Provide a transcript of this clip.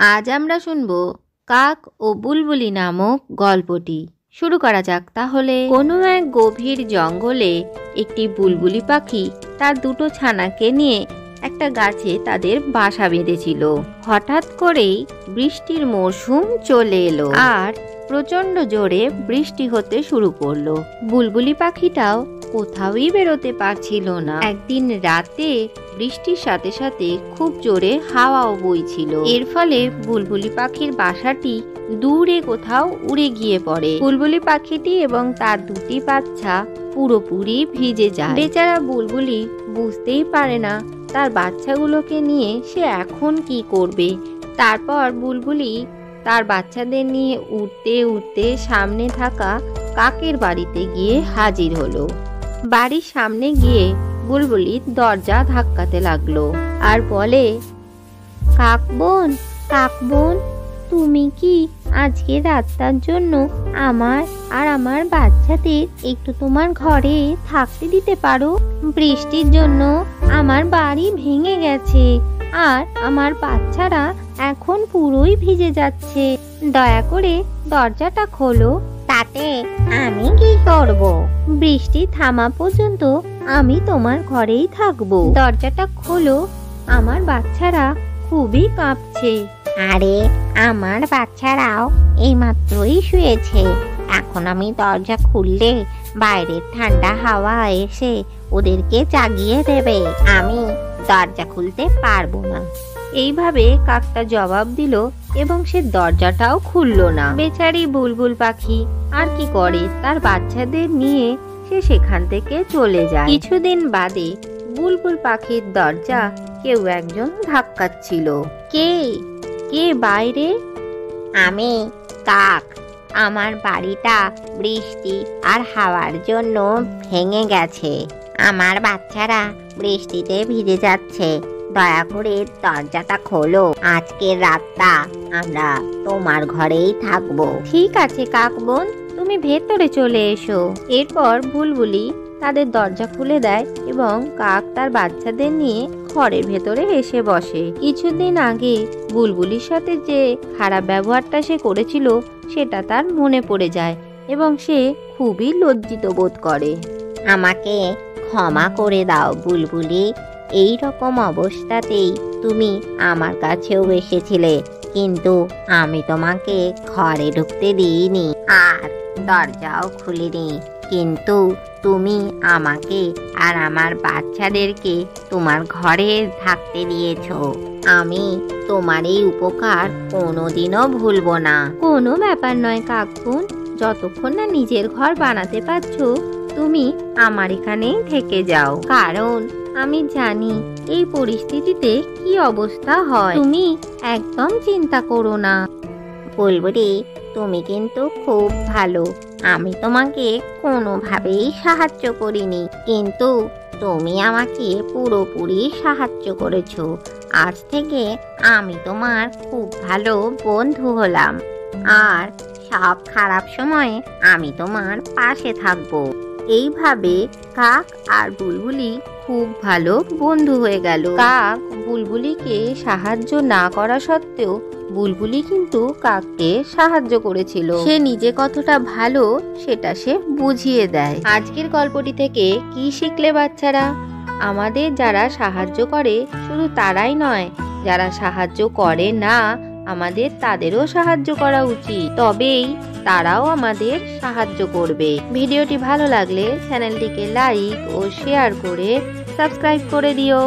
আজ আমরা শুনব কাক ও বুলবুলি নামক গল্পটি। শুরু করা যাক তাহলে। কোনো এক গভীর জঙ্গলে একটি বুলবুলি পাখি তার দুটো ছানাকে নিয়ে একটা গাছে তাদের বাসা বেঁধেছিল। হঠাৎ করেই বৃষ্টির মরশুম চলে এলো আর প্রচন্ড জোরে বৃষ্টি হতে শুরু করলো। বুলবুলি পাখিটাও কোথাওই বেরোতে পারছিল না। একদিন রাতে বৃষ্টির সাথে সাথে খুব জোরে হাওয়াও বইছিল। এর ফলে বুলবুলি পাখির বাসাটি দূরে কোথাও উড়ে গিয়ে পড়ে। বুলবুলি পাখিটি এবং তার দুটি বাচ্চা পুরোপুরি ভিজে যায়। বেচারা বুলবুলি বুঝতেই পারে না তার বাচ্চাগুলোকে নিয়ে সে এখন কি করবে। তারপর বুলবুলি তার বাচ্চাদের নিয়ে উঠতে উঠতে সামনে থাকা কাকের বাড়িতে গিয়ে হাজির হলো। বাড়ির সামনে গিয়ে বুলবুলি দরজা ধাক্কাতে লাগলো আর বলে, কাক বোন, তুমি কি আজকে রাতটার জন্য আমার আর আমার বাচ্চাদের একটু তোমার ঘরে থাকতে দিতে পারো? বৃষ্টির জন্য আমার বাড়ি ভেঙে গেছে আর আমার বাচ্চারা এখন পুরোই ভিজে যাচ্ছে। দয়া করে দরজাটা খোলো। তাতে আমি কি করব? বৃষ্টি থামা পর্যন্ত আমি তোমার ঘরেই থাকবো। দরজাটা খোলো, আমার বাচ্চারা খুবই কাঁপছে। আরে আমার বাচ্চারাও এইমাত্রই শুয়েছে। এখন আমি দরজা খুললে বাইরের ঠান্ডা হাওয়া এসে ওদেরকে জাগিয়ে দেবে। আমি দরজা খুলতে পারবো না। এইভাবে কাকটা জবাব দিল এবং সে দরজাটাও খুললো না। বেচারি বুলবুল পাখি আর কি করে, তার বাচ্চাদের নিয়ে সে সেখান থেকে চলে যায়। কিছুদিন বাদে বুলবুল পাখির দরজা কেউ একজন ধাক্কাচ্ছিল। কে বাইরে? আমি কাক। আমার বাড়িটা বৃষ্টি আর হাওয়ার জন্য ভেঙে গেছে। আমার বাচ্চারা বৃষ্টিতে ভিজে যাচ্ছে। দয়া করে দরজাটা খোলো। আজকের রাতটা আমরা তোমার ঘরেই থাকবো। ঠিক আছে কাক বোন, তুমি ভেতরে চলে এসো। এরপর বুলবুলি তাদের দরজা খুলে দেয় এবং কাক তার বাচ্চাদের নিয়ে ঘরের ভেতরে এসে বসে। কিছুদিন আগে বুলবুলির সাথে যে খারাপ ব্যবহারটা সে করেছিল সেটা তার মনে পড়ে যায় এবং সে খুবই লজ্জিত বোধ করে। আমাকে ক্ষমা করে দাও বুলবুলি। এই রকম অবস্থাতেই তুমি আমার কাছেও এসেছিলে, কিন্তু আমি তোমাকে ঘরে ঢুকতে দিইনি আর দরজাও খুলিনি। কিন্তু তুমি আমাকে আর আমার বাচ্চাদেরকে তোমার ঘরে থাকতে দিয়েছো। আমি তোমার এই উপকার কোনোদিনও ভুলবো না। কোনো ব্যাপার নয় কাকুন, যতক্ষণ না নিজের ঘর বানাতে পারছো তুমি আমার এখানেই থেকে যাও। কারণ আমি জানি এই পরিস্থিতিতে কি অবস্থা হয়। তুমি একদম চিন্তা করো না। বুলবুলি, তুমি কিন্তু খুব ভালো। আমি তোমাকে কোনোভাবেই সাহায্য করিনি, কিন্তু তুমি আমাকে পুরোপুরি সাহায্য করেছো। আজ থেকে আমি তোমার খুব ভালো বন্ধু হলাম আর সব খারাপ সময়ে আমি তোমার পাশে থাকবো। এইভাবে কাক আর বুলবুলি খুব ভালো বন্ধু হয়ে গেল। কাক বুলবুলিকে সাহায্য না করা সত্ত্বেও বুলবুলি কিন্তু কাককে সাহায্য করেছিল। সে নিজে কতটা ভালো সেটা সে বুঝিয়ে দেয়। আজকের গল্পটি থেকে কি শিখলে বাচ্চারা? আমাদের যারা সাহায্য করে শুধু তারাই নয়, যারা সাহায্য করে না আমাদের তাদেরও সাহায্য করা উচিত, তবেই তারাও আমাদের সাহায্য করবে। ভিডিওটি ভালো লাগলে চ্যানেলটিকে লাইক ও শেয়ার করে সাবস্ক্রাইব করে দিও।